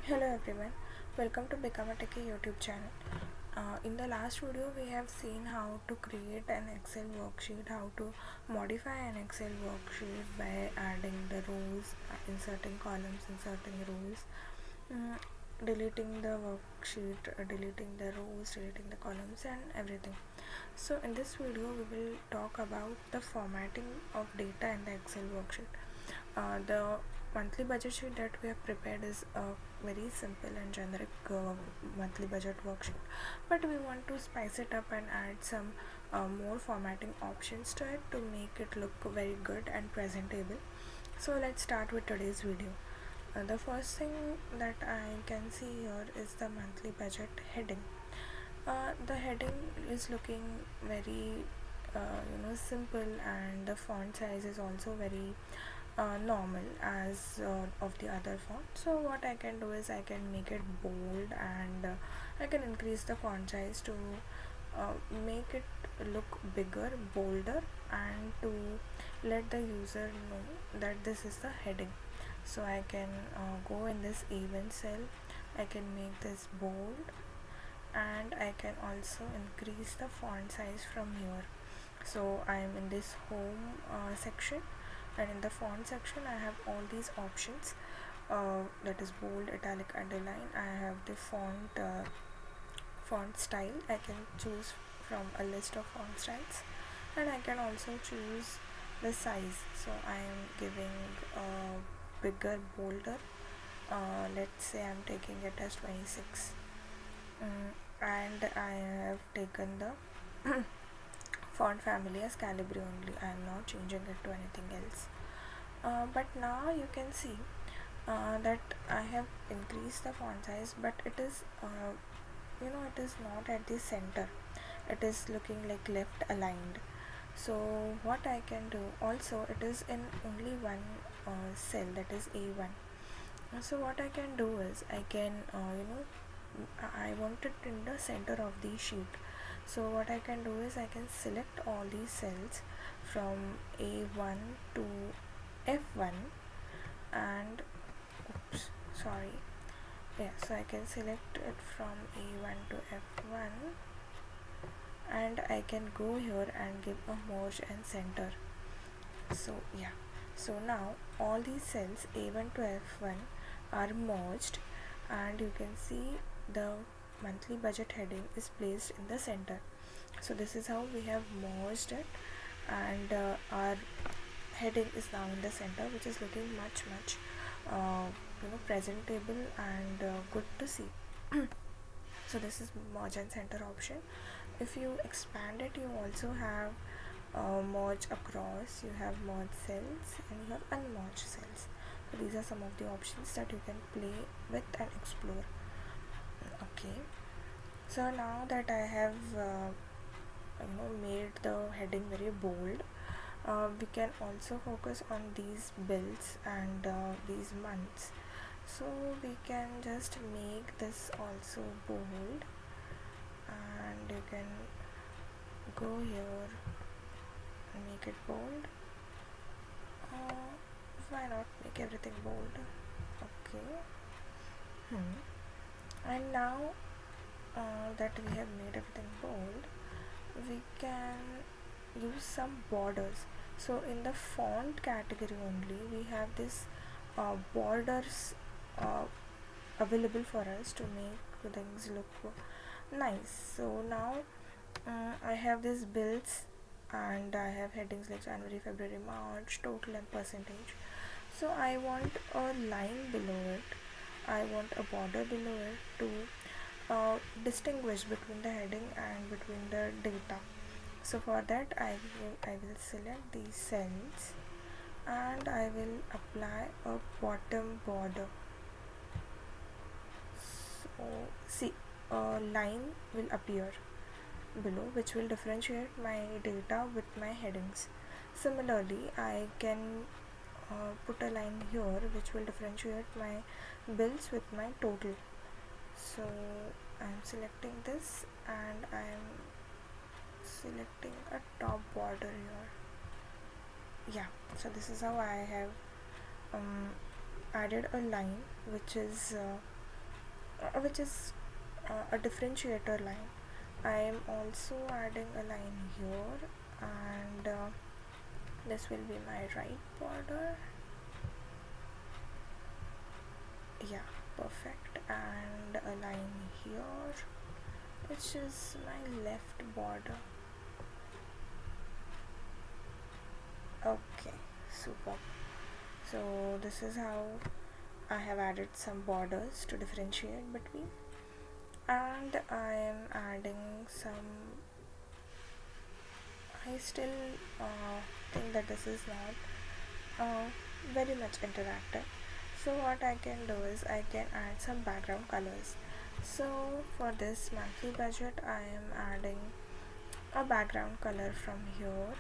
Hello everyone, welcome to Become a Techie YouTube channel. In the last video we have seen how to create an Excel worksheet, how to modify an Excel worksheet by adding the rows, inserting columns, inserting rows, deleting the worksheet, deleting the rows, deleting the columns and everything. So in this video we will talk about the formatting of data in the Excel worksheet. The monthly budget sheet that we have prepared is a very simple and generic monthly budget worksheet, but we want to spice it up and add some more formatting options to it to make it look very good and presentable. So let's start with today's video. The first thing that I can see here is the monthly budget heading. The heading is looking very simple, and the font size is also very normal as of the other font. So what I can do is I can make it bold, and I can increase the font size to make it look bigger, bolder, and to let the user know that this is the heading. So I can go in this even cell, I can make this bold, and I can also increase the font size from here. So I am in this home section, and in the font section I have all these options, that is bold, italic, underline. I have the font style. I can choose from a list of font styles, and I can also choose the size. So I am giving bigger, bolder. Let's say I'm taking it as 26, and I have taken the font family as Calibri only. I am not changing it to anything else. But now you can see that I have increased the font size, but it is it is not at the center. It is looking like left aligned. So what I can do, also it is in only one cell, that is A1. So what I can do is I can I want it in the center of the sheet. So what I can do is I can select all these cells from A1 to F1, and oops, sorry, yeah, so I can select it from A1 to F1, and I can go here and give a merge and center. So yeah, so now all these cells A1 to F1 are merged, and you can see the monthly budget heading is placed in the center. So this is how we have merged it, and our heading is now in the center, which is looking much presentable and good to see. So this is merge and center option. If you expand it, you also have merge across, you have merge cells, and you have unmerged cells. So these are some of the options that you can play with and explore. Okay, so now that I have made the heading very bold, we can also focus on these bills and these months. So we can just make this also bold, and you can go here and make it bold. Why not make everything bold? Okay. And now that we have made everything bold, we can use some borders. So in the font category only, we have this borders available for us to make things look nice. So now I have these bills, and I have headings like January, February, March, total and percentage. So I want a line below it, I want a border below it to distinguish between the heading and between the data. So for that I will select these cells, and I will apply a bottom border. So see, a line will appear below which will differentiate my data with my headings. Similarly, I can put a line here which will differentiate my bills with my total. So I am selecting this, and I am selecting a top border here. Yeah, so this is how I have added a line which is which is a differentiator line. I am also adding a line here, and this will be my right border. Yeah, perfect. And a line here, which is my left border. Okay, super. So this is how I have added some borders to differentiate between, and I am adding some. I still think that this is not very much interactive. So what I can do is I can add some background colors. So for this monthly budget, I am adding a background color from here.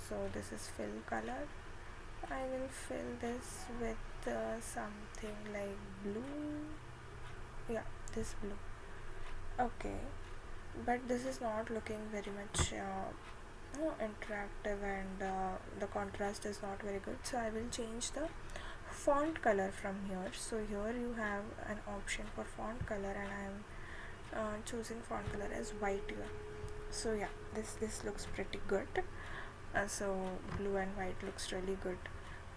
So this is fill color. I will fill this with something like blue. Yeah, this blue. Okay, but this is not looking very much interactive, and the contrast is not very good, so I will change the font color from here. So here you have an option for font color, and I am choosing font color as white here. So yeah, this looks pretty good. So blue and white looks really good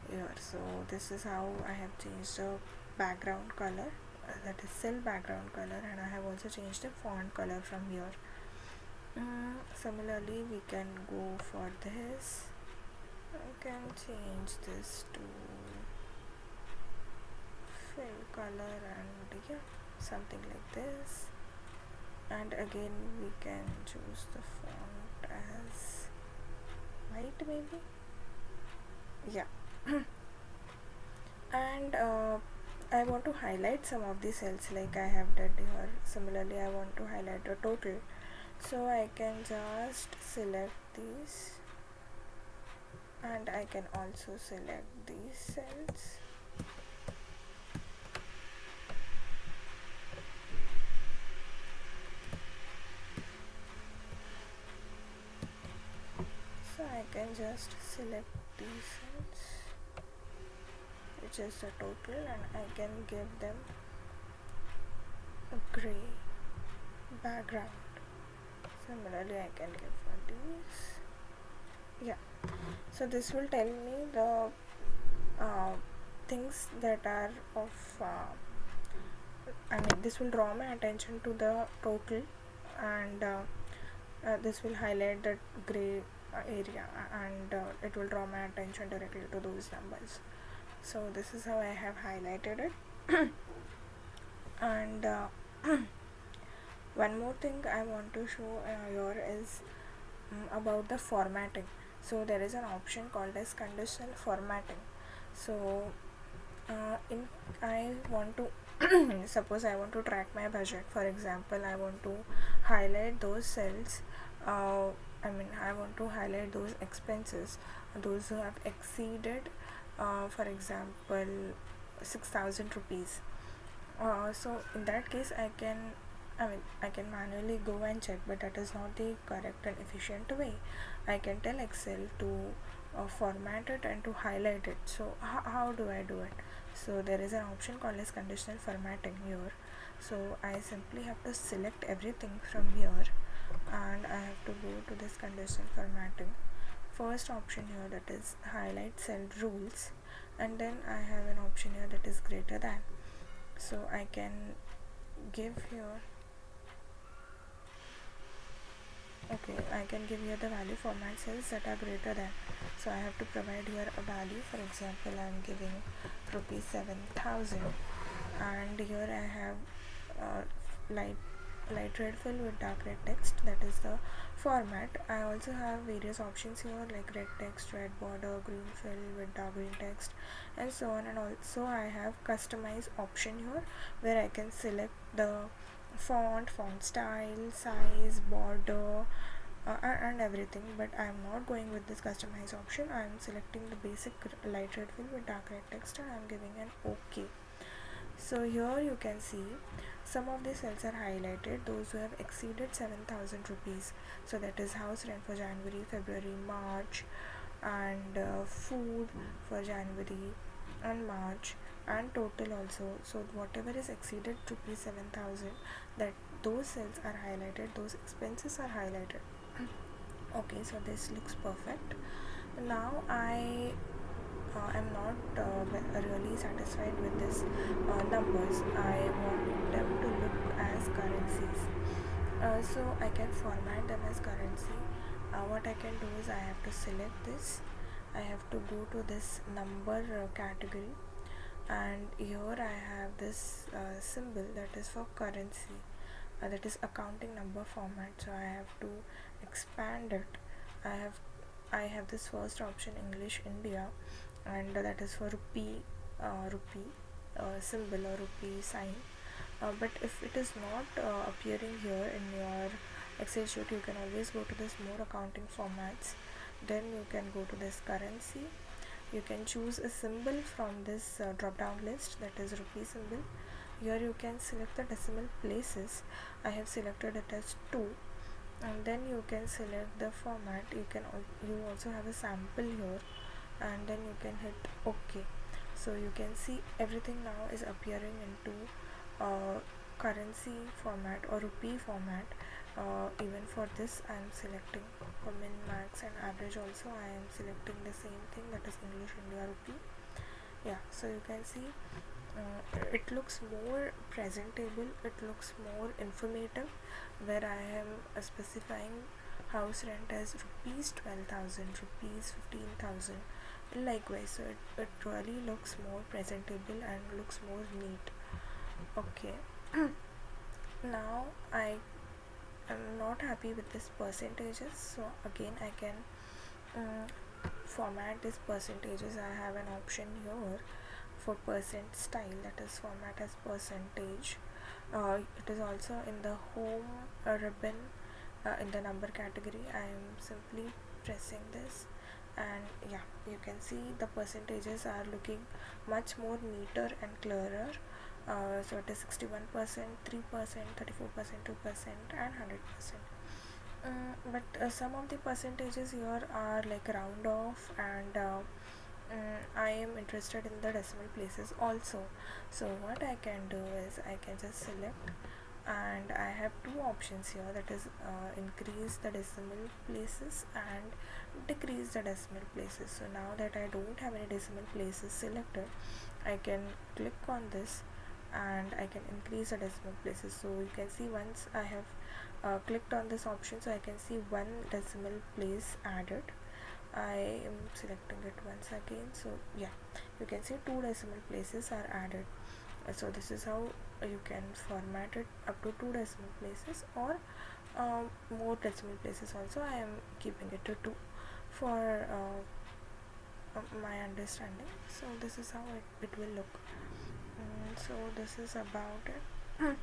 here. So this is how I have changed the background color, that is cell background color, and I have also changed the font color from here. Similarly, we can go for this. I can change this to fill color, and yeah, something like this. And again, we can choose the font as white, maybe. Yeah. And I want to highlight some of the cells like I have done here. Similarly, I want to highlight a total. So I can just select these, and I can also select these cells. So I can just select these cells, which is the total, and I can give them a gray background. Similarly, I can give for these. Yeah, so this will tell me the things that are of this will draw my attention to the total, and this will highlight the gray area, and it will draw my attention directly to those numbers. So this is how I have highlighted it. And one more thing I want to show here is about the formatting. So there is an option called as conditional formatting. So in I want to suppose I want to track my budget. For example, I want to highlight those cells. I want to highlight those expenses, those who have exceeded, for example, 6,000 rupees. So in that case, I can manually go and check, but that is not the correct and efficient way. I can tell Excel to format it and to highlight it. So how do I do it? So there is an option called as conditional formatting here. So I simply have to select everything from here, and I have to go to this conditional formatting. First option here, that is highlight cell rules, and then I have an option here that is greater than. So I can give here, okay, I can give here the value format cells that are greater than. So I have to provide here a value. For example, I am giving rupees 7,000, and here I have light red fill with dark red text, that is the format. I also have various options here like red text, red border, green fill with dark green text, and so on. And also I have customize option here, where I can select the font style, size, border, and everything. But I am not going with this customize option. I am selecting the basic light red fill with dark red text, and I am giving an OK. So here you can see some of the cells are highlighted, those who have exceeded 7,000 rupees. So that is house rent for January, February, March, and food for January and March, and total also. So whatever is exceeded rupees 7,000, that those cells are highlighted, those expenses are highlighted. Okay, so this looks perfect. Now I am not really satisfied with this numbers. I want them to look as currencies. So I can format them as currency. What I can do is I have to select this. I have to go to this number category, and here I have this symbol that is for currency, that is accounting number format. So I have to expand it. I have I have this first option, English India, and that is for rupee symbol or rupee sign. But if it is not appearing here in your Excel sheet, you can always go to this more accounting formats. Then you can go to this currency. You can choose a symbol from this drop down list, that is rupee symbol. Here you can select the decimal places. I have selected it as 2, and then you can select the format. You also have a sample here, and then you can hit OK. So you can see everything now is appearing into currency format or rupee format. Even for this I am selecting for min, max and average. Also I am selecting the same thing, that is English India rupee. Yeah, so you can see it looks more presentable, it looks more informative, where I am specifying house rent as rupees 12,000, rupees 15,000. Likewise, so it really looks more presentable and looks more neat. Okay. Now I am not happy with this percentages, so again I can format this percentages. I have an option here for percent style, that is format as percentage. It is also in the home ribbon in the number category. I am simply pressing this, and yeah, you can see the percentages are looking much more neater and clearer. So it is 61%, 3%, 34%, 2% and 100%. But some of the percentages here are like round off, and I am interested in the decimal places also. So what I can do is I can just select, and I have two options here, that is increase the decimal places and decrease the decimal places. So now that I don't have any decimal places selected, I can click on this and I can increase the decimal places. So you can see once I have clicked on this option, so I can see one decimal place added. I am selecting it once again. So yeah, you can see 2 decimal places are added. So this is how you can format it up to 2 decimal places, or more decimal places also. I am keeping it to 2 for my understanding. So this is how it will look. So this is about it.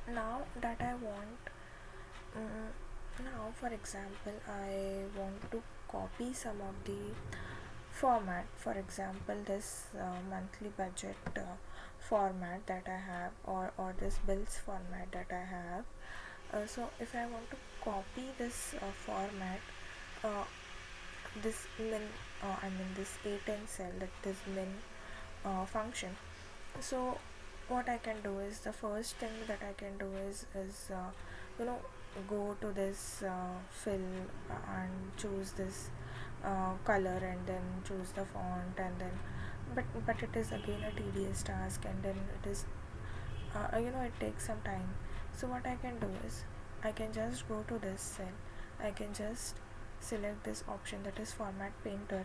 Now that I want now for example I want to copy some of the format. For example, this monthly budget format that I have, or this bills format that I have. So if I want to copy this format, uh, this min this A10 cell, that this min function. So what I can do is, the first thing that I can do is you know go to this fill and choose this color, and then choose the font, and then but it is again a tedious task, and then it is it takes some time. So what I can do is I can just go to this cell, I can just select this option, that is format painter,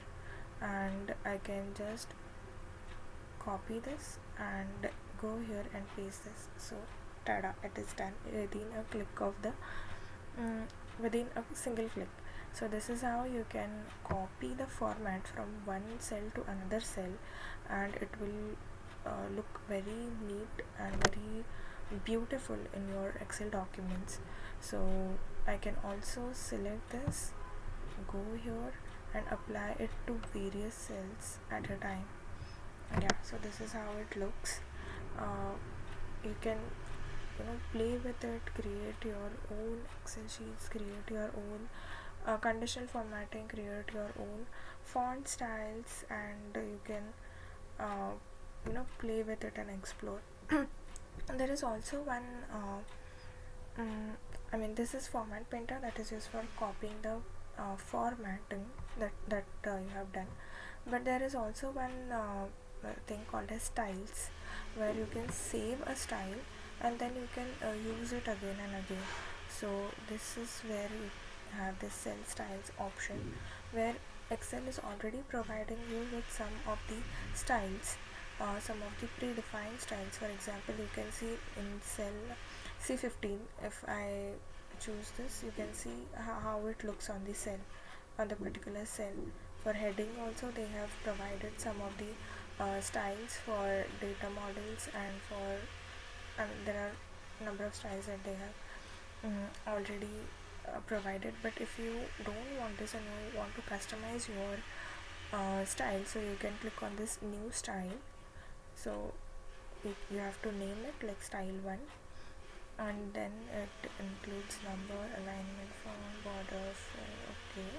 and I can just copy this and go here and paste this. So tada, it is done within a click of the within a single click. So this is how you can copy the format from one cell to another cell, and it will look very neat and very beautiful in your Excel documents. So I can also select this, go here and apply it to various cells at a time. Yeah, so this is how it looks. You can play with it, create your own Excel sheets, create your own conditional formatting, create your own font styles, and you can play with it and explore. And there is also one this is format painter that is used for copying the formatting that you have done. But there is also one thing called as styles, where you can save a style and then you can use it again and again. So this is where you have this cell styles option, where Excel is already providing you with some of the styles, some of the predefined styles. For example, you can see in cell C15, if I choose this, you can see how it looks on the cell, on the particular cell. For heading also, they have provided some of the styles for data models, and for there are number of styles that they have already provided. But if you don't want this and you want to customize your style, so you can click on this new style. So you have to name it like style 1, and then it includes number, alignment, font, borders. Okay,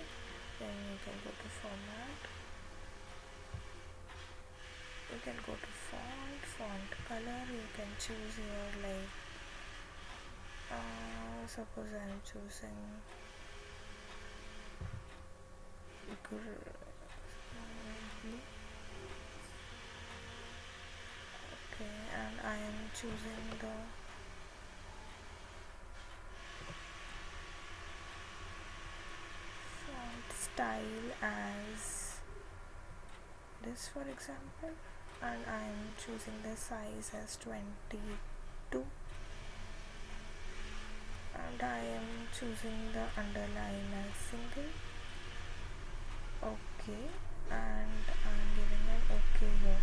then you can go to format, you can go to font color. You can choose your like suppose I am choosing blue. Okay, and I am choosing the font style as this, for example, and I am choosing the size as 22, and I am choosing the underline as single. Okay, and I'm giving an okay here,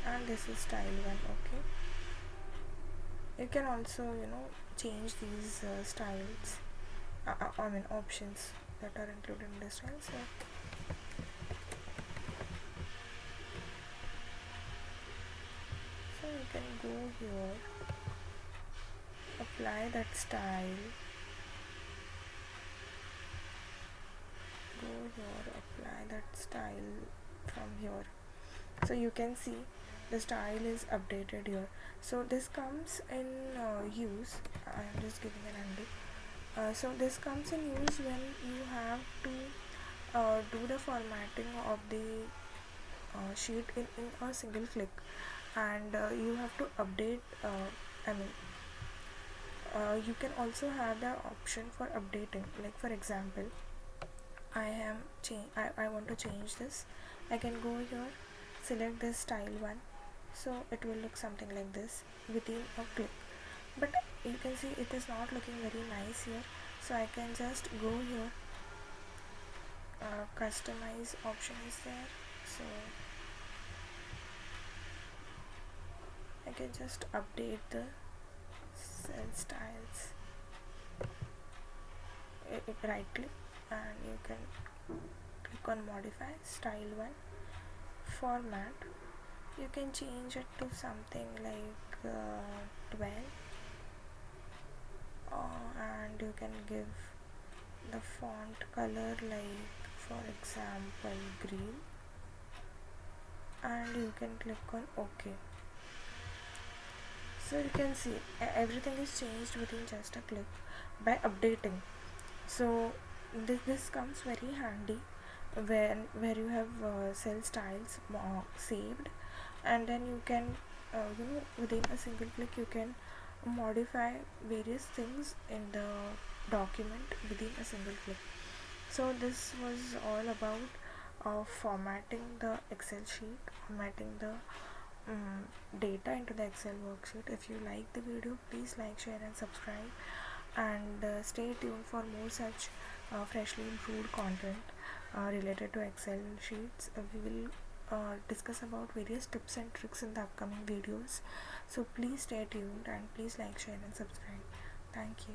and this is style 1. Okay, you can also change these styles, options that are included in the style. So you can go here, apply that style, go here, apply that style from here. So you can see the style is updated here. So this comes in use. I am just giving an undo. So this comes in use when you have to do the formatting of the sheet in a single click, and you have to update. You can also have the option for updating. Like for example, I want to change this. I can go here, select this style 1, so it will look something like this within a click. But you can see it is not looking very nice here, so I can just go here, customize option is there, so I can just update the cell styles. Right click and you can click on modify style 1, format. You can change it to something like 12, and you can give the font color like for example green, and you can click on OK. So you can see everything is changed within just a click by updating. So this comes very handy where you have cell styles saved, and then you can within a single click you can modify various things in the document within a single click. So this was all about formatting the Excel sheet, formatting the data into the Excel worksheet. If you like the video, please like, share and subscribe, and stay tuned for more such freshly improved content related to Excel sheets. We will discuss about various tips and tricks in the upcoming videos. So please stay tuned and please like, share and subscribe. Thank you.